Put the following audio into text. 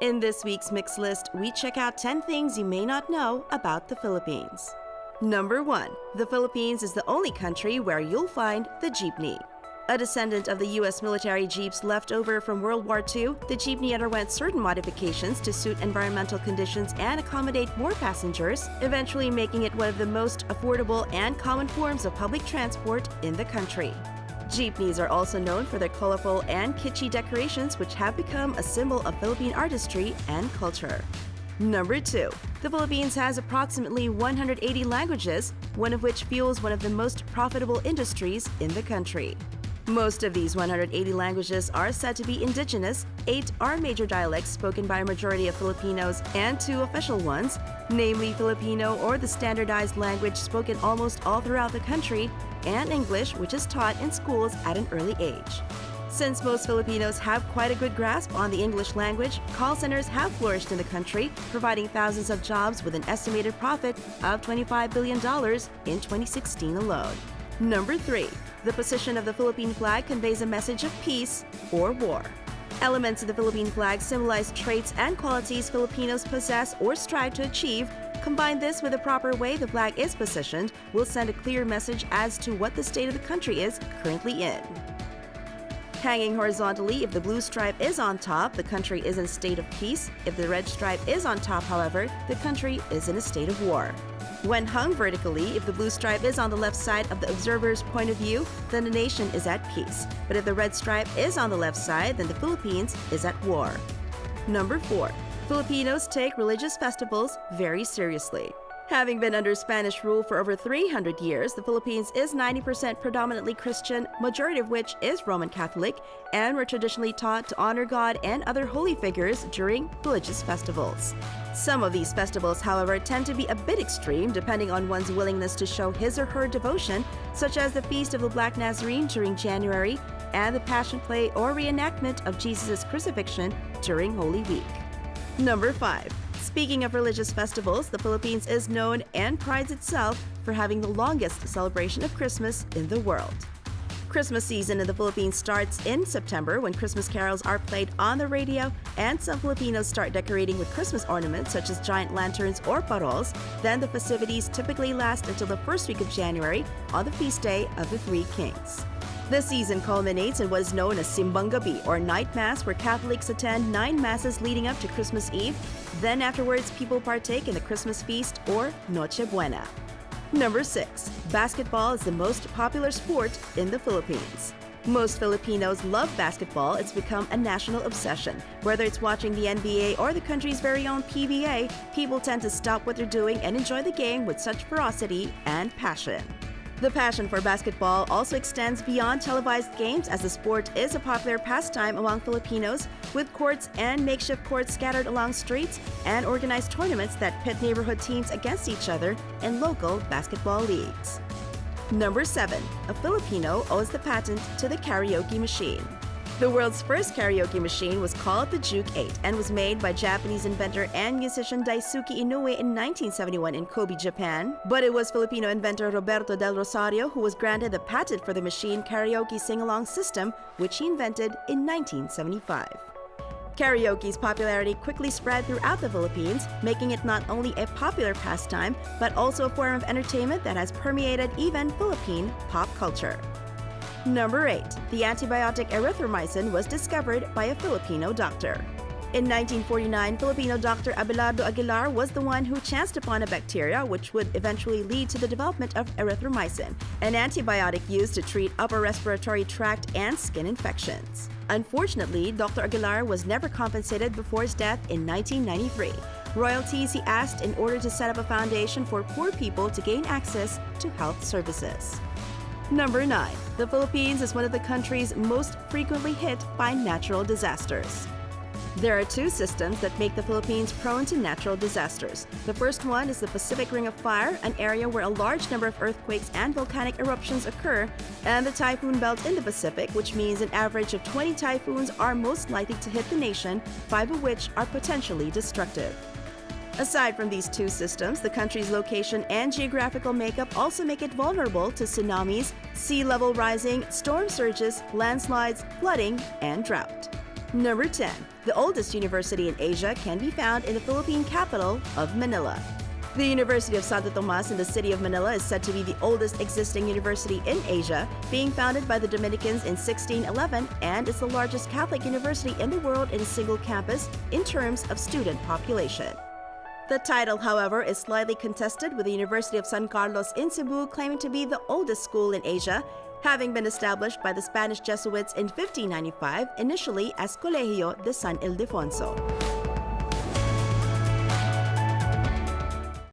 In this week's Mix List, we check out 10 things you may not know about the Philippines. Number 1. The Philippines is the only country where you'll find the jeepney. A descendant of the U.S. military jeeps left over from World War II, the jeepney underwent certain modifications to suit environmental conditions and accommodate more passengers, eventually making it one of the most affordable and common forms of public transport in the country. Jeepneys are also known for their colorful and kitschy decorations, which have become a symbol of Philippine artistry and culture. Number 2. The Philippines has approximately 180 languages, one of which fuels one of the most profitable industries in the country. Most of these 180 languages are said to be indigenous, 8 are major dialects spoken by a majority of Filipinos, and 2 official ones, namely Filipino, or the standardized language spoken almost all throughout the country, and English, which is taught in schools at an early age. Since most Filipinos have quite a good grasp on the English language, call centers have flourished in the country, providing thousands of jobs with an estimated profit of $25 billion in 2016 alone. Number 3. The position of the Philippine flag conveys a message of peace or war. Elements of the Philippine flag symbolize traits and qualities Filipinos possess or strive to achieve. Combine this with the proper way the flag is positioned, will send a clear message as to what the state of the country is currently in. Hanging horizontally, if the blue stripe is on top, the country is in a state of peace. If the red stripe is on top, however, the country is in a state of war. When hung vertically, if the blue stripe is on the left side of the observer's point of view, then the nation is at peace. But if the red stripe is on the left side, then the Philippines is at war. Number 4. Filipinos take religious festivals very seriously. Having been under Spanish rule for over 300 years, the Philippines is 90% predominantly Christian, majority of which is Roman Catholic, and were traditionally taught to honor God and other holy figures during religious festivals. Some of these festivals, however, tend to be a bit extreme depending on one's willingness to show his or her devotion, such as the Feast of the Black Nazarene during January and the Passion Play or reenactment of Jesus' crucifixion during Holy Week. Number 5. Speaking of religious festivals, the Philippines is known and prides itself for having the longest celebration of Christmas in the world. Christmas season in the Philippines starts in September when Christmas carols are played on the radio and some Filipinos start decorating with Christmas ornaments such as giant lanterns or paroles. Then the festivities typically last until the first week of January on the feast day of the Three Kings. The season culminates in what is known as Simbang Gabi, or night mass, where Catholics attend 9 masses leading up to Christmas Eve. Then afterwards, people partake in the Christmas feast, or Noche Buena. Number 6. Basketball is the most popular sport in the Philippines. Most Filipinos love basketball. It's become a national obsession. Whether it's watching the NBA or the country's very own PBA, people tend to stop what they're doing and enjoy the game with such ferocity and passion. The passion for basketball also extends beyond televised games, as the sport is a popular pastime among Filipinos, with courts and makeshift courts scattered along streets and organized tournaments that pit neighborhood teams against each other in local basketball leagues. Number 7. A Filipino owes the patent to the karaoke machine. The world's first karaoke machine was called the Juke 8 and was made by Japanese inventor and musician Daisuke Inoue in 1971 in Kobe, Japan. But it was Filipino inventor Roberto del Rosario who was granted the patent for the machine karaoke sing-along system, which he invented in 1975. Karaoke's popularity quickly spread throughout the Philippines, making it not only a popular pastime, but also a form of entertainment that has permeated even Philippine pop culture. Number 8. The antibiotic erythromycin was discovered by a Filipino doctor. In 1949, Filipino doctor Abelardo Aguilar was the one who chanced upon a bacteria which would eventually lead to the development of erythromycin, an antibiotic used to treat upper respiratory tract and skin infections. Unfortunately, Dr. Aguilar was never compensated before his death in 1993. Royalties he asked in order to set up a foundation for poor people to gain access to health services. Number 9. The Philippines is one of the countries most frequently hit by natural disasters. There are 2 systems that make the Philippines prone to natural disasters. The first one is the Pacific Ring of Fire, an area where a large number of earthquakes and volcanic eruptions occur, and the Typhoon Belt in the Pacific, which means an average of 20 typhoons are most likely to hit the nation, 5 of which are potentially destructive. Aside from these 2 systems, the country's location and geographical makeup also make it vulnerable to tsunamis, sea level rising, storm surges, landslides, flooding, and drought. Number 10. The oldest university in Asia can be found in the Philippine capital of Manila. The University of Santo Tomas in the city of Manila is said to be the oldest existing university in Asia, being founded by the Dominicans in 1611, and is the largest Catholic university in the world in a single campus in terms of student population. The title, however, is slightly contested, with the University of San Carlos in Cebu claiming to be the oldest school in Asia, having been established by the Spanish Jesuits in 1595, initially as Colegio de San Ildefonso.